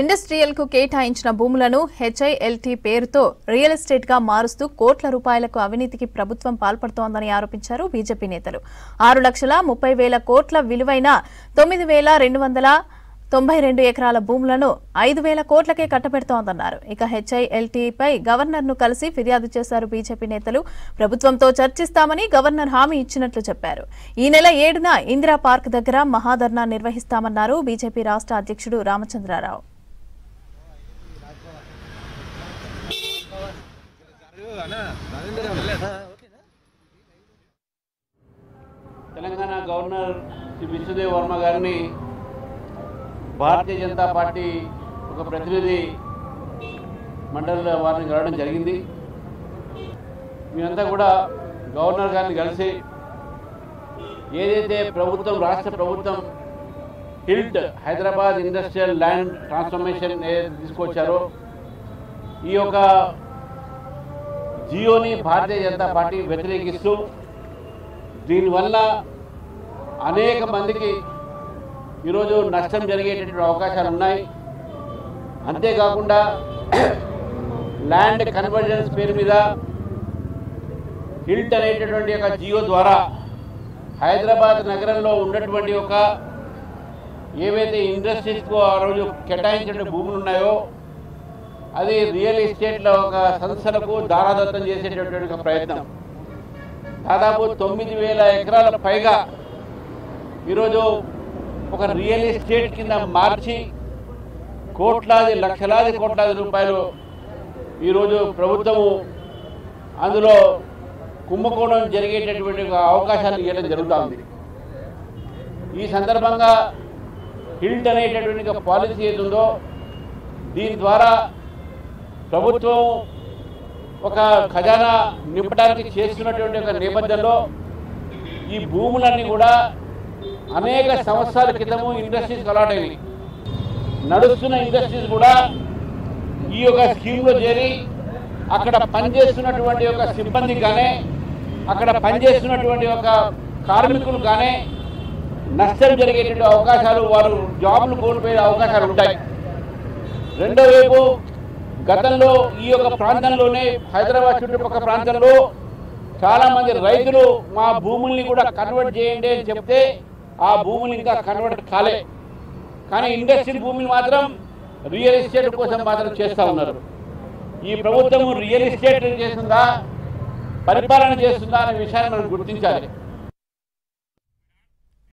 Industrial కు కేటాయించిన భూములను హెచ్ఐఎల్టీ పేరుతో రియల్ ఎస్టేట్ గా మారుస్తూ కోట్ల రూపాయలకు అవినీతికి ప్రభుత్వం పాల్పడుతోందని ఆరోపించారు బీజేపీ నేతలు. 6,30,000 కోట్ల విలువైన 9,292 ఎకరాల భూములను 5,000 కోట్లకే కట్టబెడుతోందన్నారు. ఇక హెచ్ఐఎల్టీపై గవర్నర్ ను కలిసి ఫిర్యాదు చేశారు బీజేపీ నేతలు. ప్రభుత్వంతో చర్చిస్తామని గవర్నర్ హామీ ఇచ్చినట్లు చెప్పారు. ఈ నెల 7న ఇందిరా పార్క్ దగ్గర మహాధర్నా నిర్వహిస్తామన్నారు బీజేపీ రాష్ట్ర అధ్యక్షుడు రామచంద్రరావు. తెలంగాణ గవర్నర్ శ్రీ విశ్వదేవ్ వర్మ గారిని భారతీయ జనతా పార్టీ ఒక ప్రతినిధి మండలి వారిని కలవడం జరిగింది. మేమంతా కూడా గవర్నర్ గారిని కలిసి ఏదైతే ప్రభుత్వం రాష్ట్ర ప్రభుత్వం HILT Hyderabad industrial land transformation తీసుకొచ్చారో ఈ యొక్క జియోని భారతీయ జనతా పార్టీ వ్యతిరేకిస్తూ దీనివల్ల అనేక మందికి ఈరోజు నష్టం జరిగేటటువంటి అవకాశాలు ఉన్నాయి. అంతేకాకుండా ల్యాండ్ కన్వర్జన్స్ పేరు మీద హిల్ట్ అనేటటువంటి ఒక జియో ద్వారా హైదరాబాద్ నగరంలో ఉన్నటువంటి ఒక ఏవైతే ఇండస్ట్రీస్కు ఆ రోజు కేటాయించిన భూములు ఉన్నాయో అది రియల్ ఎస్టేట్లో ఒక సంస్థలకు దారాదత్తం చేసేటటువంటి ఒక ప్రయత్నం. దాదాపు 9,000 ఎకరాల పైగా ఈరోజు ఒక రియల్ ఎస్టేట్ కింద మార్చి లక్షలాది కోట్లాది రూపాయలు ఈరోజు ప్రభుత్వము అందులో కుంభకోణం జరిగేటటువంటి అవకాశాలు ఇవ్వడం జరుగుతుంది. ఈ సందర్భంగా హిల్ట్ అనేటటువంటి ఒక పాలసీ ఏదుందో దీని ద్వారా ప్రభుత్వం ఒక ఖజానా నింపడానికి చేస్తున్నటువంటి ఒక నేపథ్యంలో ఈ భూములన్నీ కూడా అనేక సంవత్సరాల క్రితము ఇండస్ట్రీస్కి అలాట్ అయ్యి నడుస్తున్న ఇండస్ట్రీస్ కూడా ఈ యొక్క స్కీమ్లో చేరి అక్కడ పనిచేస్తున్నటువంటి ఒక సిబ్బందికి కానీ అక్కడ పనిచేస్తున్నటువంటి ఒక కార్మికులు కానీ నష్టం జరిగేటువంటి అవకాశాలు, వారు జాబ్లు కోల్పోయే అవకాశాలు ఉంటాయి. రెండో వైపు గతంలో ఈ యొక్క ప్రాంతంలోనే హైదరాబాద్ చుట్టుపక్కల ప్రాంతంలో చాలామంది రైతులు మా భూముల్ని కూడా కన్వర్ట్ చేయండి అని చెప్తే ఆ భూములు ఇంకా కన్వర్ట్ కాలే. కానీ ఇండస్ట్రియల్ భూమిని మాత్రం రియల్ ఎస్టేట్ కోసం మాత్రం చేస్తూ ఉన్నారు. ఈ ప్రభుత్వం రియల్ ఎస్టేట్ చేస్తుందా, పరిపాలన చేస్తుందా అనే విషయాన్ని మనం గుర్తించాలి.